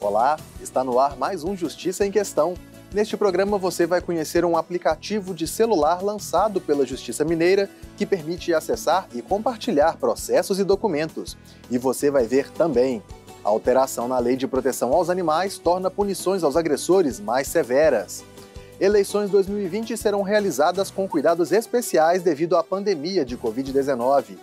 Olá, está no ar mais um Justiça em Questão. Neste programa você vai conhecer um aplicativo de celular lançado pela Justiça Mineira que permite acessar e compartilhar processos e documentos. E você vai ver também: a alteração na Lei de Proteção aos Animais torna punições aos agressores mais severas. Eleições 2020 serão realizadas com cuidados especiais devido à pandemia de Covid-19.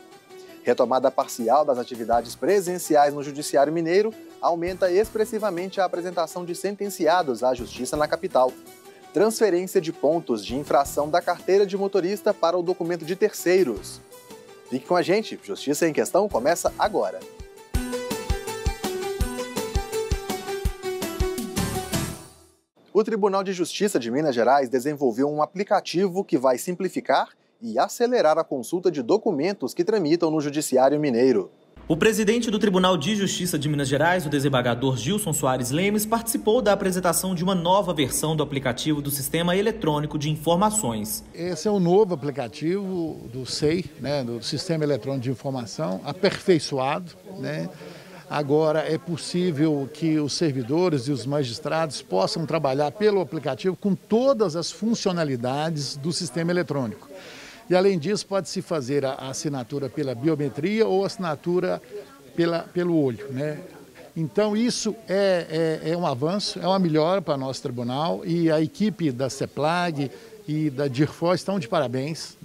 Retomada parcial das atividades presenciais no Judiciário Mineiro aumenta expressivamente a apresentação de sentenciados à Justiça na capital. Transferência de pontos de infração da carteira de motorista para o documento de terceiros. Fique com a gente, Justiça em Questão começa agora. O Tribunal de Justiça de Minas Gerais desenvolveu um aplicativo que vai simplificar e acelerar a consulta de documentos que tramitam no Judiciário Mineiro. O presidente do Tribunal de Justiça de Minas Gerais, o desembargador Gilson Soares Lemes, participou da apresentação de uma nova versão do aplicativo do Sistema Eletrônico de Informações. Esse é o novo aplicativo do SEI, do Sistema Eletrônico de Informação, aperfeiçoado, Agora é possível que os servidores e os magistrados possam trabalhar pelo aplicativo com todas as funcionalidades do sistema eletrônico. E além disso, pode-se fazer a assinatura pela biometria ou assinatura pelo olho, Então isso é um avanço, é uma melhora para o nosso tribunal, e a equipe da CEPLAG e da DIRFO estão de parabéns,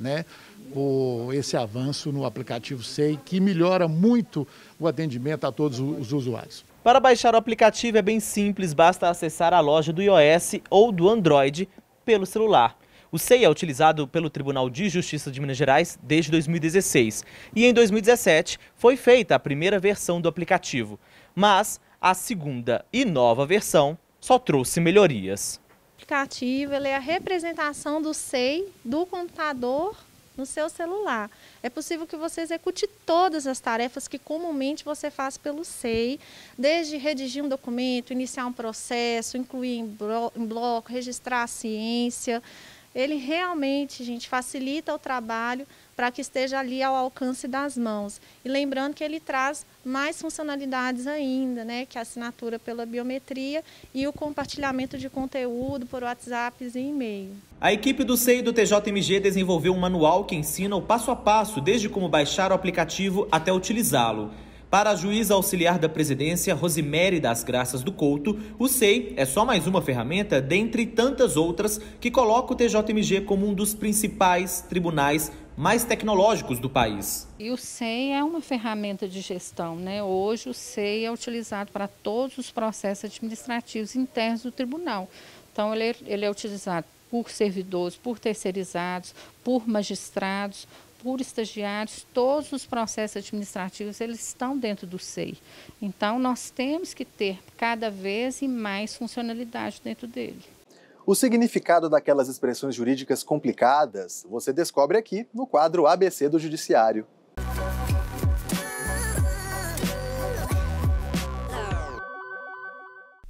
por esse avanço no aplicativo SEI, que melhora muito o atendimento a todos os usuários. Para baixar o aplicativo é bem simples, basta acessar a loja do iOS ou do Android pelo celular. O SEI é utilizado pelo Tribunal de Justiça de Minas Gerais desde 2016 e em 2017 foi feita a primeira versão do aplicativo, mas a segunda e nova versão só trouxe melhorias. O aplicativo é a representação do SEI do computador no seu celular. É possível que você execute todas as tarefas que comumente você faz pelo SEI, desde redigir um documento, iniciar um processo, incluir em bloco, registrar a ciência. Ele realmente, facilita o trabalho para que esteja ali ao alcance das mãos. E lembrando que ele traz mais funcionalidades ainda, que é a assinatura pela biometria e o compartilhamento de conteúdo por WhatsApp e e-mail. A equipe do SEI e do TJMG desenvolveu um manual que ensina o passo a passo, desde como baixar o aplicativo até utilizá-lo. Para a juíza auxiliar da presidência, Rosimere das Graças do Couto, o SEI é só mais uma ferramenta dentre tantas outras que coloca o TJMG como um dos principais tribunais mais tecnológicos do país. E o SEI é uma ferramenta de gestão, Hoje o SEI é utilizado para todos os processos administrativos internos do tribunal. Então ele é utilizado por servidores, por terceirizados, por magistrados, por estagiários. Todos os processos administrativos eles estão dentro do SEI. Então nós temos que ter cada vez mais funcionalidade dentro dele. O significado daquelas expressões jurídicas complicadas você descobre aqui no quadro ABC do Judiciário.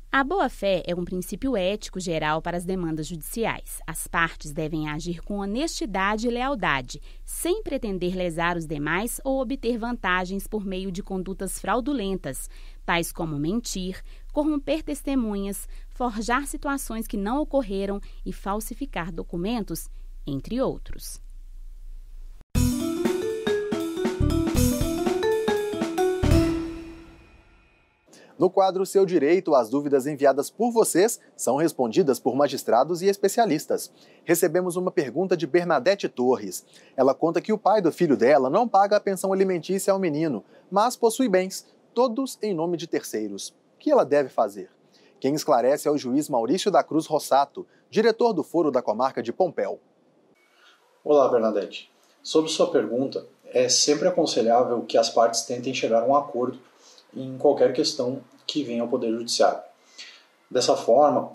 A boa-fé é um princípio ético geral para as demandas judiciais. As partes devem agir com honestidade e lealdade, sem pretender lesar os demais ou obter vantagens por meio de condutas fraudulentas, tais como mentir, corromper testemunhas, forjar situações que não ocorreram e falsificar documentos, entre outros. No quadro Seu Direito, as dúvidas enviadas por vocês são respondidas por magistrados e especialistas. Recebemos uma pergunta de Bernadette Torres. Ela conta que o pai do filho dela não paga a pensão alimentícia ao menino, mas possui bens, todos em nome de terceiros. O que ela deve fazer? Quem esclarece é o juiz Maurício da Cruz Rossato, diretor do Foro da Comarca de Pompéu. Olá, Bernadette. Sobre sua pergunta, é sempre aconselhável que as partes tentem chegar a um acordo em qualquer questão que venha ao Poder Judiciário. Dessa forma,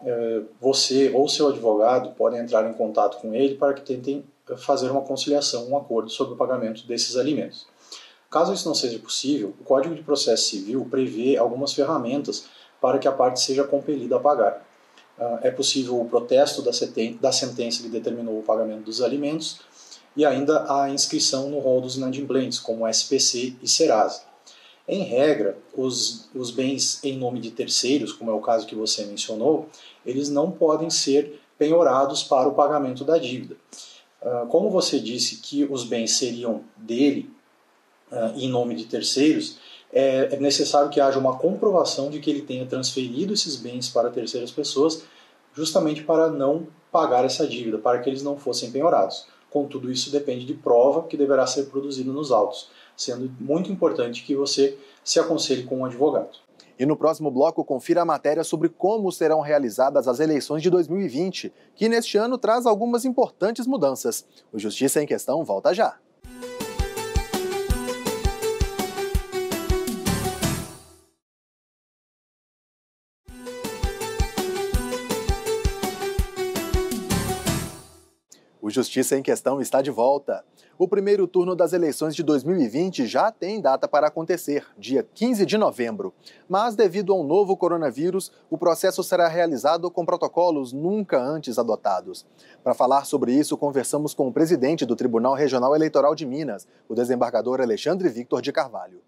você ou seu advogado podem entrar em contato com ele para que tentem fazer uma conciliação, um acordo sobre o pagamento desses alimentos. Caso isso não seja possível, o Código de Processo Civil prevê algumas ferramentas para que a parte seja compelida a pagar. É possível o protesto da sentença que determinou o pagamento dos alimentos e ainda a inscrição no rol dos inadimplentes, como SPC e Serasa. Em regra, os bens em nome de terceiros, como é o caso que você mencionou, eles não podem ser penhorados para o pagamento da dívida. Como você disse que os bens seriam dele em nome de terceiros, é necessário que haja uma comprovação de que ele tenha transferido esses bens para terceiras pessoas, justamente para não pagar essa dívida, para que eles não fossem penhorados. Contudo, isso depende de prova que deverá ser produzida nos autos, sendo muito importante que você se aconselhe com um advogado. E no próximo bloco, confira a matéria sobre como serão realizadas as eleições de 2020, que neste ano traz algumas importantes mudanças. O Justiça em Questão volta já. O Justiça em Questão está de volta. O primeiro turno das eleições de 2020 já tem data para acontecer, dia 15 de novembro. Mas, devido ao novo coronavírus, o processo será realizado com protocolos nunca antes adotados. Para falar sobre isso, conversamos com o presidente do Tribunal Regional Eleitoral de Minas, o desembargador Alexandre Victor de Carvalho.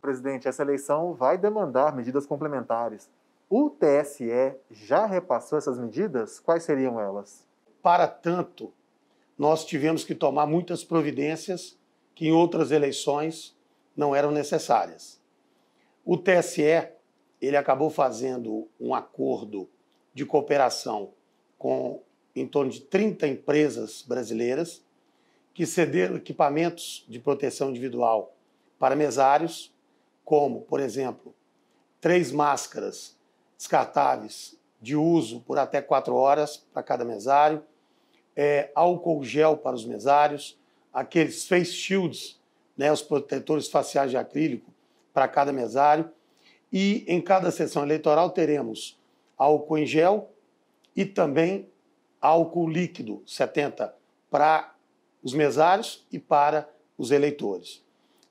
Presidente, essa eleição vai demandar medidas complementares. O TSE já repassou essas medidas? Quais seriam elas? Para tanto, nós tivemos que tomar muitas providências que em outras eleições não eram necessárias. O TSE, ele acabou fazendo um acordo de cooperação com em torno de 30 empresas brasileiras que cederam equipamentos de proteção individual para mesários, como, por exemplo, 3 máscaras descartáveis de uso por até 4 horas para cada mesário, álcool gel para os mesários, aqueles face shields, né, os protetores faciais de acrílico para cada mesário, e em cada sessão eleitoral teremos álcool em gel e também álcool líquido 70 para os mesários e para os eleitores.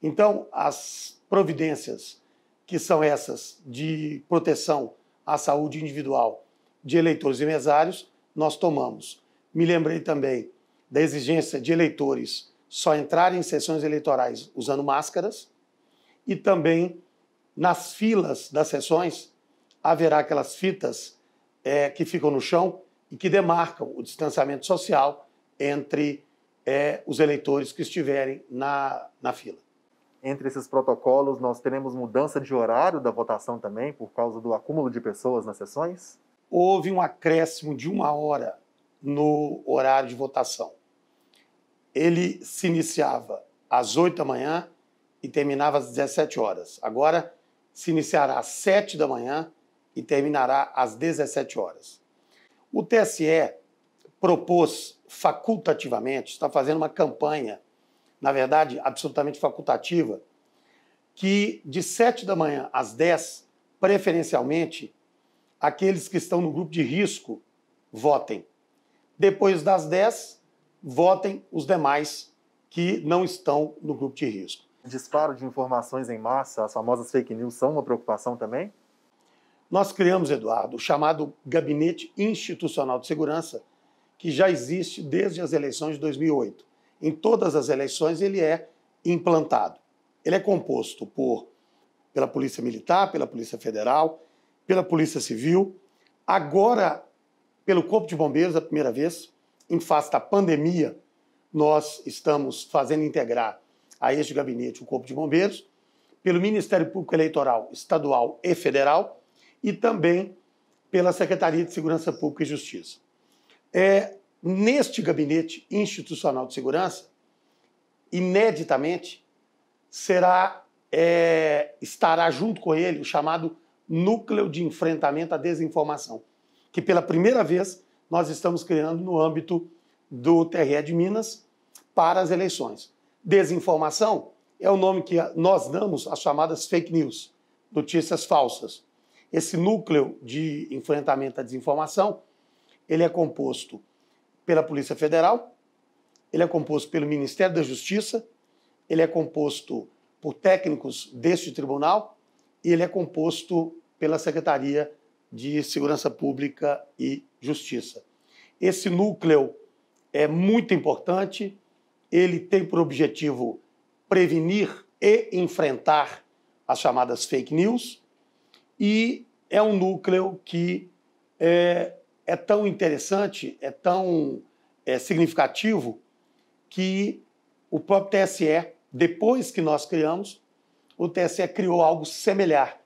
Então, as providências que são essas de proteção à saúde individual de eleitores e mesários, nós tomamos. Me lembrei também da exigência de eleitores só entrarem em sessões eleitorais usando máscaras e também nas filas das sessões haverá aquelas fitas que ficam no chão e que demarcam o distanciamento social entre os eleitores que estiverem na fila. Entre esses protocolos, nós teremos mudança de horário da votação também, por causa do acúmulo de pessoas nas sessões? Houve um acréscimo de 1 hora no horário de votação. Ele se iniciava às 8 da manhã e terminava às 17 horas. Agora se iniciará às 7 da manhã e terminará às 17 horas. O TSE propôs facultativamente, está fazendo uma campanha, na verdade, absolutamente facultativa, que de 7 da manhã às 10, preferencialmente, aqueles que estão no grupo de risco votem. Depois das 10, votem os demais que não estão no grupo de risco. Disparo de informações em massa, as famosas fake news, são uma preocupação também? Nós criamos, Eduardo, o chamado Gabinete Institucional de Segurança, que já existe desde as eleições de 2008. Em todas as eleições ele é implantado. Ele é composto pela Polícia Militar, pela Polícia Federal, pela Polícia Civil, agora pelo Corpo de Bombeiros, a primeira vez, em face da pandemia, nós estamos fazendo integrar a este gabinete o Corpo de Bombeiros, pelo Ministério Público Eleitoral Estadual e Federal e também pela Secretaria de Segurança Pública e Justiça. Neste Gabinete Institucional de Segurança, ineditamente, estará junto com ele o chamado Núcleo de Enfrentamento à Desinformação, que pela primeira vez nós estamos criando no âmbito do TRE de Minas para as eleições. Desinformação é o nome que nós damos às chamadas fake news, notícias falsas. Esse núcleo de enfrentamento à desinformação, ele é composto pela Polícia Federal, ele é composto pelo Ministério da Justiça, ele é composto por técnicos deste tribunal e ele é composto pela Secretaria de Segurança Pública e Justiça. Esse núcleo é muito importante, ele tem por objetivo prevenir e enfrentar as chamadas fake news, e é um núcleo que é tão interessante, é tão significativo, que o próprio TSE, depois que nós criamos, o TSE criou algo similar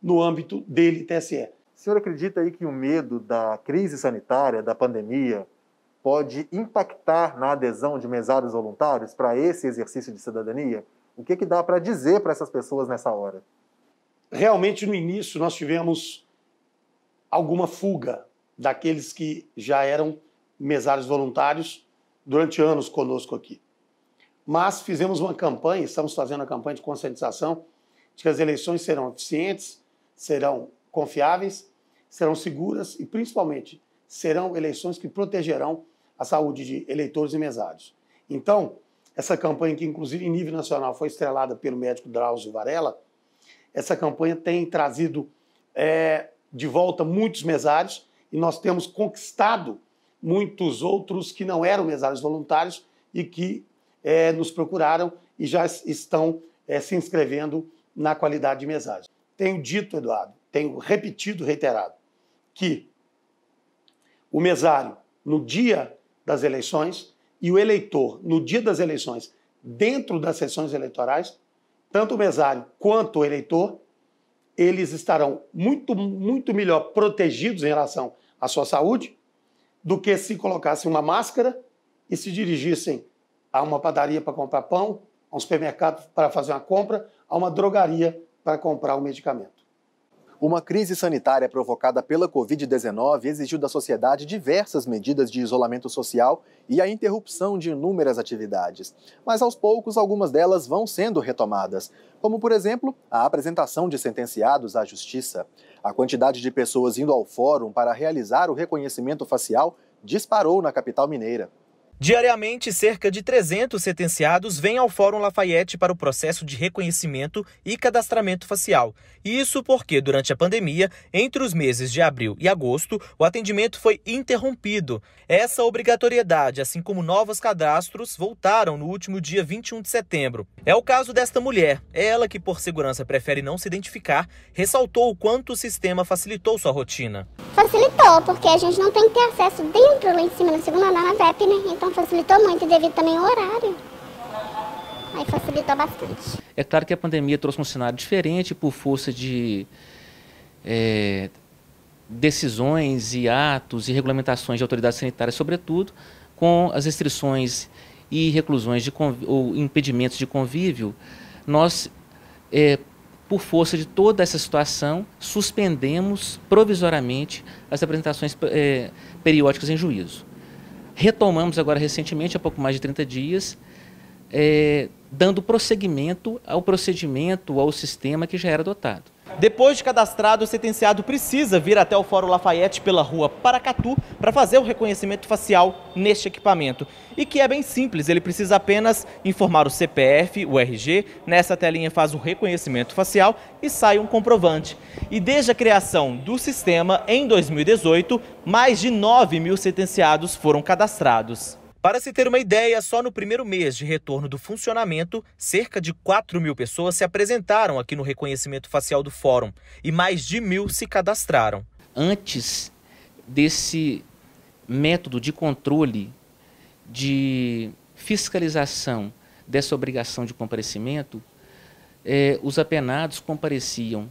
no âmbito dele, TSE. O senhor acredita aí que o medo da crise sanitária, da pandemia, pode impactar na adesão de mesários voluntários para esse exercício de cidadania? O que dá para dizer para essas pessoas nessa hora? Realmente, no início, nós tivemos alguma fuga daqueles que já eram mesários voluntários durante anos conosco aqui. Mas fizemos uma campanha, estamos fazendo uma campanha de conscientização de que as eleições serão eficientes, serão confiáveis, serão seguras e, principalmente, serão eleições que protegerão a saúde de eleitores e mesários. Então, essa campanha, que inclusive em nível nacional foi estrelada pelo médico Drauzio Varela, essa campanha tem trazido de volta muitos mesários e nós temos conquistado muitos outros que não eram mesários voluntários e que nos procuraram e já estão se inscrevendo na qualidade de mesários. Tenho dito, Eduardo, tenho repetido, reiterado, que o mesário, no dia das eleições, e o eleitor, no dia das eleições, dentro das sessões eleitorais, tanto o mesário quanto o eleitor, eles estarão muito, muito melhor protegidos em relação à sua saúde do que se colocassem uma máscara e se dirigissem a uma padaria para comprar pão, a um supermercado para fazer uma compra, a uma drogaria para comprar um medicamento. Uma crise sanitária provocada pela Covid-19 exigiu da sociedade diversas medidas de isolamento social e a interrupção de inúmeras atividades. Mas, aos poucos, algumas delas vão sendo retomadas, como, por exemplo, a apresentação de sentenciados à Justiça. A quantidade de pessoas indo ao fórum para realizar o reconhecimento facial disparou na capital mineira. Diariamente, cerca de 300 sentenciados vêm ao Fórum Lafayette para o processo de reconhecimento e cadastramento facial. Isso porque, durante a pandemia, entre os meses de abril e agosto, o atendimento foi interrompido. Essa obrigatoriedade, assim como novos cadastros, voltaram no último dia 21 de setembro. É o caso desta mulher. Ela, que por segurança prefere não se identificar, ressaltou o quanto o sistema facilitou sua rotina. Facilitou, porque a gente não tem que ter acesso dentro, lá em cima, na segunda andar, na VEP, né? Então facilitou muito, devido também ao horário. Aí facilitou bastante. É claro que a pandemia trouxe um cenário diferente por força de decisões e atos e regulamentações de autoridades sanitárias, sobretudo, com as restrições e reclusões ou impedimentos de convívio. Nós, por força de toda essa situação, suspendemos provisoriamente as apresentações periódicas em juízo. Retomamos agora recentemente, há pouco mais de 30 dias, dando prosseguimento ao procedimento, ao sistema que já era adotado. Depois de cadastrado, o sentenciado precisa vir até o Fórum Lafayette pela rua Paracatu para fazer o reconhecimento facial neste equipamento. E que é bem simples, ele precisa apenas informar o CPF, o RG, nessa telinha faz o reconhecimento facial e sai um comprovante. E desde a criação do sistema, em 2018, mais de 9.000 sentenciados foram cadastrados. Para se ter uma ideia, só no primeiro mês de retorno do funcionamento, cerca de 4.000 pessoas se apresentaram aqui no reconhecimento facial do Fórum e mais de 1.000 se cadastraram. Antes desse método de controle, de fiscalização dessa obrigação de comparecimento, os apenados compareciam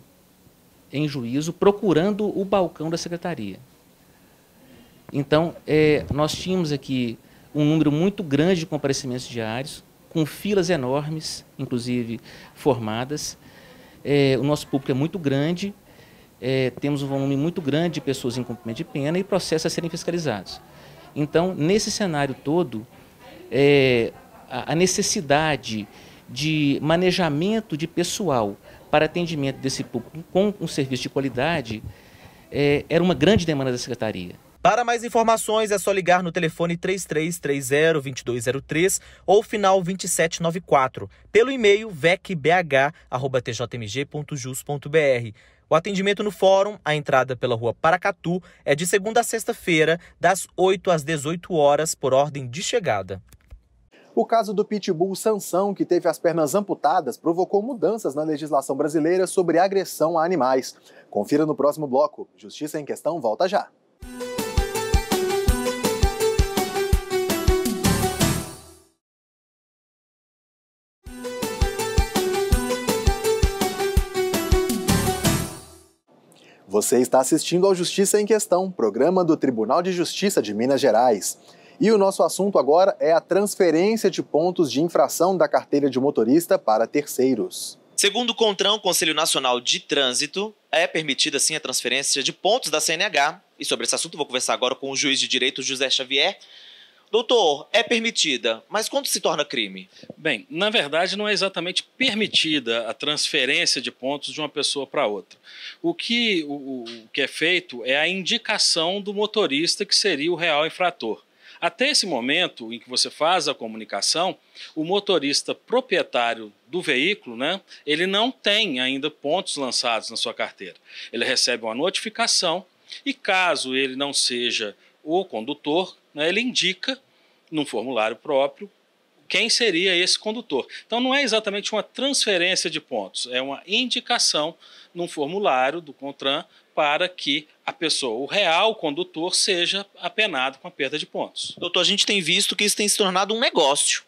em juízo procurando o balcão da secretaria. Então, nós tínhamos aqui um número muito grande de comparecimentos diários, com filas enormes, inclusive formadas. O nosso público é muito grande, temos um volume muito grande de pessoas em cumprimento de pena e processos a serem fiscalizados. Então, nesse cenário todo, a necessidade de manejamento de pessoal para atendimento desse público com um serviço de qualidade era uma grande demanda da Secretaria. Para mais informações é só ligar no telefone 3330-2203 ou final 2794, pelo e-mail vecbh@tjmg.jus.br. O atendimento no Fórum, a entrada pela rua Paracatu, é de segunda a sexta-feira, das 8 às 18 horas, por ordem de chegada. O caso do pitbull Sansão, que teve as pernas amputadas, provocou mudanças na legislação brasileira sobre agressão a animais. Confira no próximo bloco. Justiça em Questão volta já. Você está assistindo ao Justiça em Questão, programa do Tribunal de Justiça de Minas Gerais. E o nosso assunto agora é a transferência de pontos de infração da carteira de motorista para terceiros. Segundo o CONTRAN, Conselho Nacional de Trânsito, é permitida sim a transferência de pontos da CNH. E sobre esse assunto vou conversar agora com o juiz de direito José Xavier. Doutor, é permitida, mas quando se torna crime? Bem, na verdade não é exatamente permitida a transferência de pontos de uma pessoa para outra. O que é feito é a indicação do motorista que seria o real infrator. Até esse momento em que você faz a comunicação, o motorista proprietário do veículo, ele não tem ainda pontos lançados na sua carteira. Ele recebe uma notificação e, caso ele não seja o condutor, ele indica num formulário próprio quem seria esse condutor. Então não é exatamente uma transferência de pontos, é uma indicação num formulário do CONTRAN para que a pessoa, o real condutor, seja apenado com a perda de pontos. Doutor, a gente tem visto que isso tem se tornado um negócio.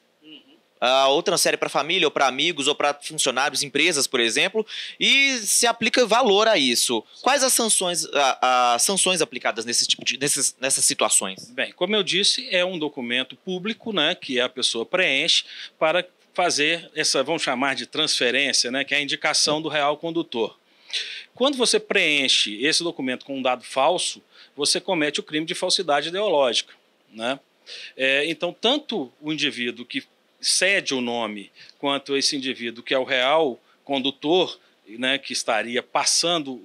Ou transfere para a família, ou para amigos, ou para funcionários, empresas, por exemplo, e se aplica valor a isso. Quais as sanções aplicadas nessas situações? Bem, como eu disse, é um documento público, que a pessoa preenche para fazer essa, vamos chamar de transferência, que é a indicação do real condutor. Quando você preenche esse documento com um dado falso, você comete o crime de falsidade ideológica. Então, tanto o indivíduo que cede o nome, quanto esse indivíduo que é o real condutor, que estaria passando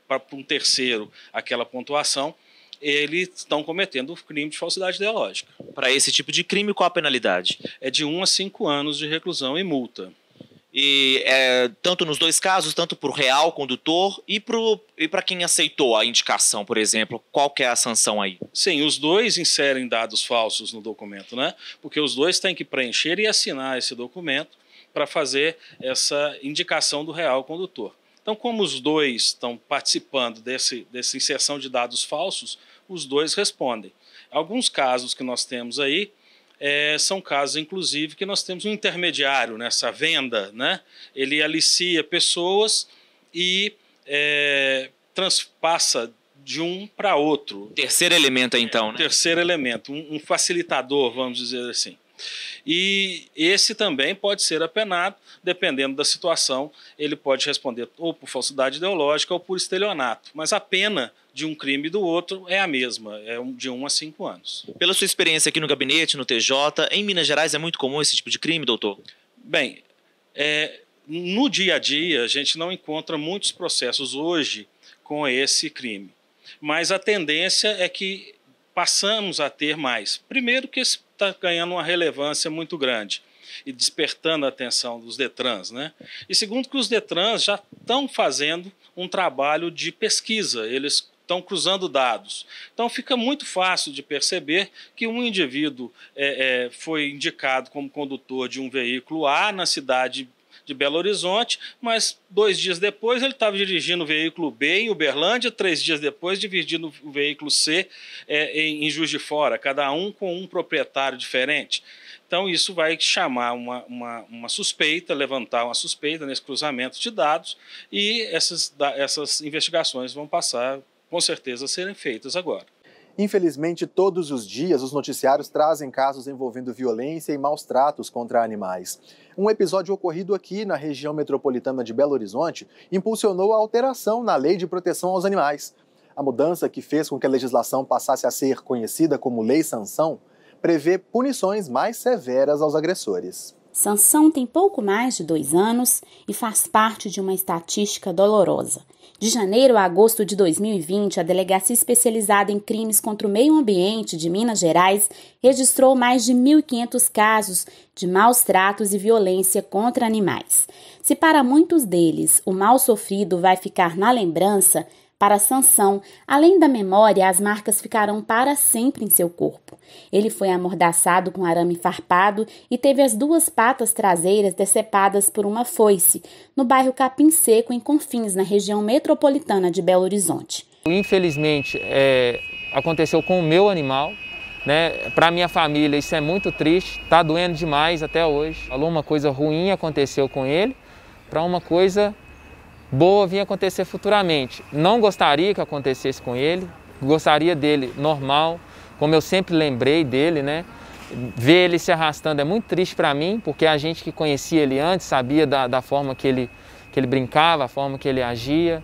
para um terceiro aquela pontuação, eles estão cometendo o crime de falsidade ideológica. Para esse tipo de crime, qual a penalidade? É de 1 a 5 anos de reclusão e multa. E tanto nos dois casos, tanto para o real condutor e para quem aceitou a indicação, por exemplo, qual que é a sanção aí? Sim, os dois inserem dados falsos no documento, porque os dois têm que preencher e assinar esse documento para fazer essa indicação do real condutor. Então, como os dois estão participando dessa inserção de dados falsos, os dois respondem. Alguns casos que nós temos aí, são casos, inclusive, que nós temos um intermediário nessa venda, Ele alicia pessoas e transpassa de um para outro. Terceiro elemento, então, Terceiro elemento, um facilitador, vamos dizer assim. E esse também pode ser apenado, dependendo da situação, ele pode responder ou por falsidade ideológica ou por estelionato, mas a pena de um crime e do outro é a mesma, é de 1 a 5 anos. Pela sua experiência aqui no gabinete, no TJ, em Minas Gerais é muito comum esse tipo de crime, doutor? Bem, no dia a dia a gente não encontra muitos processos hoje com esse crime, mas a tendência é que passamos a ter mais. Primeiro que está ganhando uma relevância muito grande e despertando a atenção dos DETRANs, E segundo que os DETRANs já estão fazendo um trabalho de pesquisa, eles estão cruzando dados. Então fica muito fácil de perceber que um indivíduo foi indicado como condutor de um veículo A na cidade de Belo Horizonte, mas 2 dias depois ele estava dirigindo o veículo B em Uberlândia, 3 dias depois dirigindo o veículo C em Juiz de Fora, cada um com um proprietário diferente. Então isso vai chamar uma suspeita, levantar uma suspeita nesse cruzamento de dados e essas investigações vão passar, com certeza, a serem feitas agora. Infelizmente, todos os dias os noticiários trazem casos envolvendo violência e maus tratos contra animais. Um episódio ocorrido aqui na região metropolitana de Belo Horizonte impulsionou a alteração na Lei de Proteção aos Animais. A mudança, que fez com que a legislação passasse a ser conhecida como Lei Sansão, prevê punições mais severas aos agressores. Sansão tem pouco mais de 2 anos e faz parte de uma estatística dolorosa. De janeiro a agosto de 2020, a Delegacia Especializada em Crimes contra o Meio Ambiente de Minas Gerais registrou mais de 1.500 casos de maus tratos e violência contra animais. Se para muitos deles o mal sofrido vai ficar na lembrança, Para Sansão, além da memória, as marcas ficarão para sempre em seu corpo. Ele foi amordaçado com arame farpado e teve as 2 patas traseiras decepadas por uma foice, no bairro Capim Seco, em Confins, na região metropolitana de Belo Horizonte. Infelizmente, aconteceu com o meu animal, né? Para minha família isso é muito triste, está doendo demais até hoje. Uma coisa ruim aconteceu com ele, para uma coisa boa vir acontecer futuramente. Não gostaria que acontecesse com ele, gostaria dele normal, como eu sempre lembrei dele, né? Ver ele se arrastando é muito triste para mim, porque a gente que conhecia ele antes sabia da forma que ele brincava, a forma que ele agia,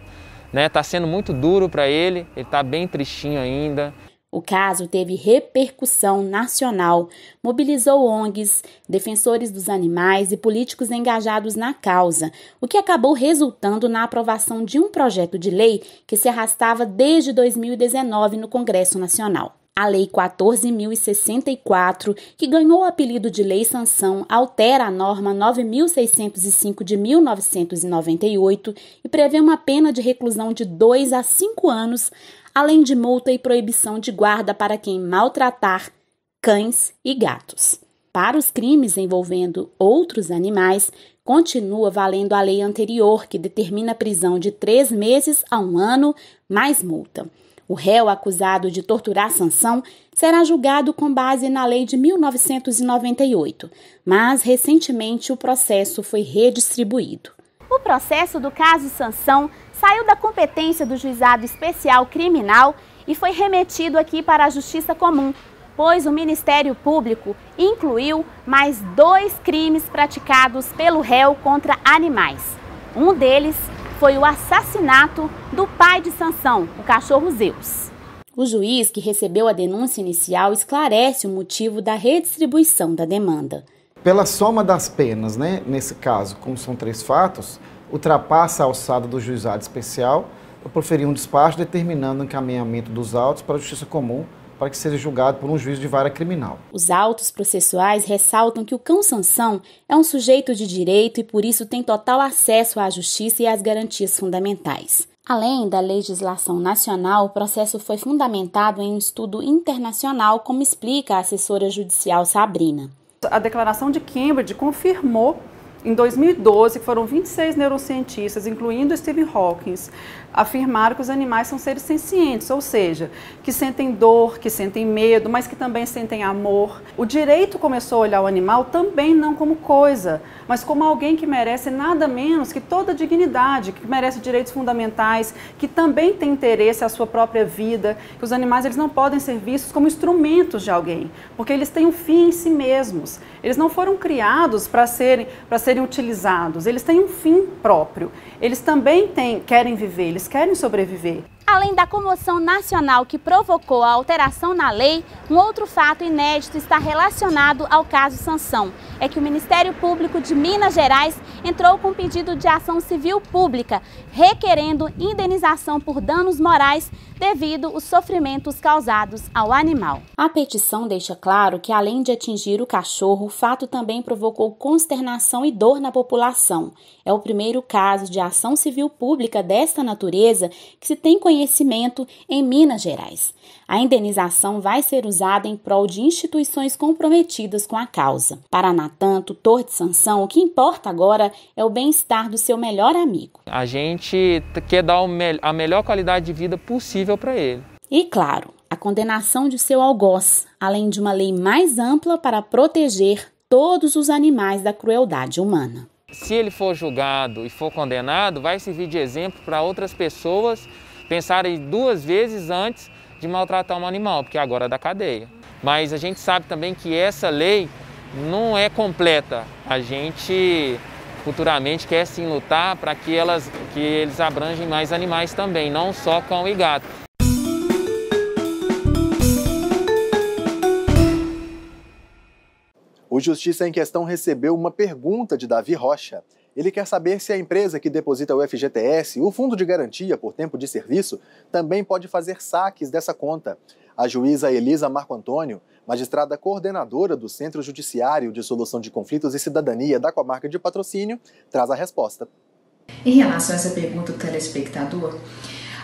né? Tá sendo muito duro para ele está bem tristinho ainda. O caso teve repercussão nacional, mobilizou ONGs, defensores dos animais e políticos engajados na causa, o que acabou resultando na aprovação de um projeto de lei que se arrastava desde 2019 no Congresso Nacional. A Lei 14.064, que ganhou o apelido de Lei Sansão, altera a norma 9.605 de 1998 e prevê uma pena de reclusão de 2 a 5 anos, além de multa e proibição de guarda para quem maltratar cães e gatos. Para os crimes envolvendo outros animais, continua valendo a lei anterior, que determina prisão de 3 meses a 1 ano, mais multa. O réu acusado de torturar Sansão será julgado com base na lei de 1998, mas recentemente o processo foi redistribuído. O processo do caso Sansão saiu da competência do Juizado Especial Criminal e foi remetido aqui para a Justiça Comum, pois o Ministério Público incluiu mais 2 crimes praticados pelo réu contra animais. Um deles foi o assassinato do pai de Sansão, o cachorro Zeus. O juiz que recebeu a denúncia inicial esclarece o motivo da redistribuição da demanda. Pela soma das penas, nesse caso, como são 3 fatos, ultrapassa a alçada do juizado especial para proferir um despacho determinando o encaminhamento dos autos para a Justiça Comum para que seja julgado por um juiz de vara criminal. Os autos processuais ressaltam que o cão Sansão é um sujeito de direito e por isso tem total acesso à justiça e às garantias fundamentais. Além da legislação nacional, o processo foi fundamentado em um estudo internacional, como explica a assessora judicial Sabrina. A Declaração de Cambridge confirmou em 2012 que foram 26 neurocientistas, incluindo Stephen Hawking, afirmaram que os animais são seres sencientes, ou seja, que sentem dor, que sentem medo, mas que também sentem amor. O direito começou a olhar o animal também não como coisa, mas como alguém que merece nada menos que toda a dignidade, que merece direitos fundamentais, que também tem interesse à sua própria vida, que os animais eles não podem ser vistos como instrumentos de alguém, porque eles têm um fim em si mesmos. Eles não foram criados para serem utilizados, eles têm um fim próprio. Eles também querem viver, eles querem sobreviver. Além da comoção nacional que provocou a alteração na lei, um outro fato inédito está relacionado ao caso Sansão. É que o Ministério Público de Minas Gerais entrou com pedido de ação civil pública, requerendo indenização por danos morais devido aos sofrimentos causados ao animal. A petição deixa claro que, além de atingir o cachorro, o fato também provocou consternação e dor na população. É o primeiro caso de ação civil pública desta natureza que se tem conhecimento em Minas Gerais. A indenização vai ser usada em prol de instituições comprometidas com a causa. Para Natan, tutor de Sansão, o que importa agora é o bem-estar do seu melhor amigo. A gente quer dar a melhor qualidade de vida possível para ele. E, claro, a condenação de seu algoz, além de uma lei mais ampla para proteger todos os animais da crueldade humana. Se ele for julgado e for condenado, vai servir de exemplo para outras pessoas pensarem 2 vezes antes de maltratar um animal, porque agora é da cadeia. Mas a gente sabe também que essa lei não é completa. A gente futuramente quer sim lutar para que eles abranjem mais animais também, não só cão e gato. O Justiça em Questão recebeu uma pergunta de Davi Rocha. Ele quer saber se a empresa que deposita o FGTS, o Fundo de Garantia por Tempo de Serviço, também pode fazer saques dessa conta. A juíza Elisa Marco Antônio, magistrada coordenadora do Centro Judiciário de Solução de Conflitos e Cidadania da Comarca de Patrocínio, traz a resposta. Em relação a essa pergunta do telespectador,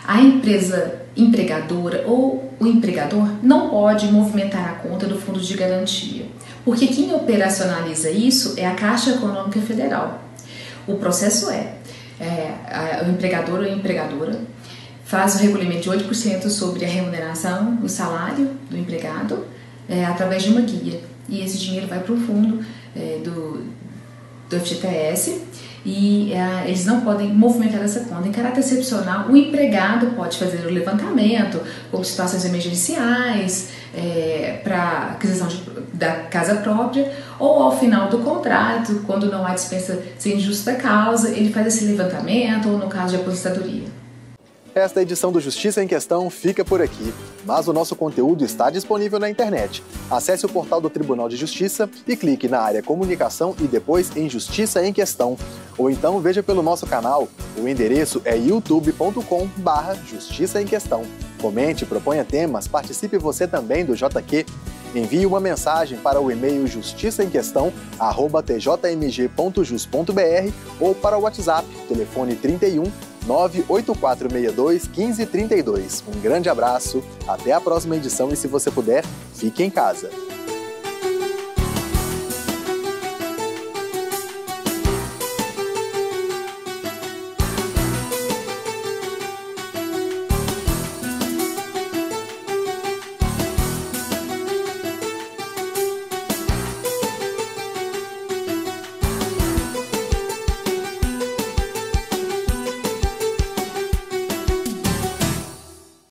A empresa empregadora ou o empregador não pode movimentar a conta do fundo de garantia, porque quem operacionaliza isso é a Caixa Econômica Federal. O processo o empregador ou a empregadora faz o recolhimento de 8% sobre a remuneração, o salário do empregado, através de uma guia. E esse dinheiro vai para o fundo do FGTS e eles não podem movimentar essa conta. Em caráter excepcional, o empregado pode fazer o levantamento, como situações emergenciais, para aquisição da casa própria, ou ao final do contrato, quando não há dispensa sem justa causa, ele faz esse levantamento, ou no caso de aposentadoria. Esta edição do Justiça em Questão fica por aqui, mas o nosso conteúdo está disponível na internet. Acesse o portal do Tribunal de Justiça e clique na área Comunicação e depois em Justiça em Questão. Ou então veja pelo nosso canal, o endereço é youtube.com/Justiça em Questão. Comente, proponha temas, participe você também do JQ. Envie uma mensagem para o e-mail justiçaemquestão@tjmg.jus.br ou para o WhatsApp, telefone 31 98462 1532. Um grande abraço, até a próxima edição e se você puder, fique em casa.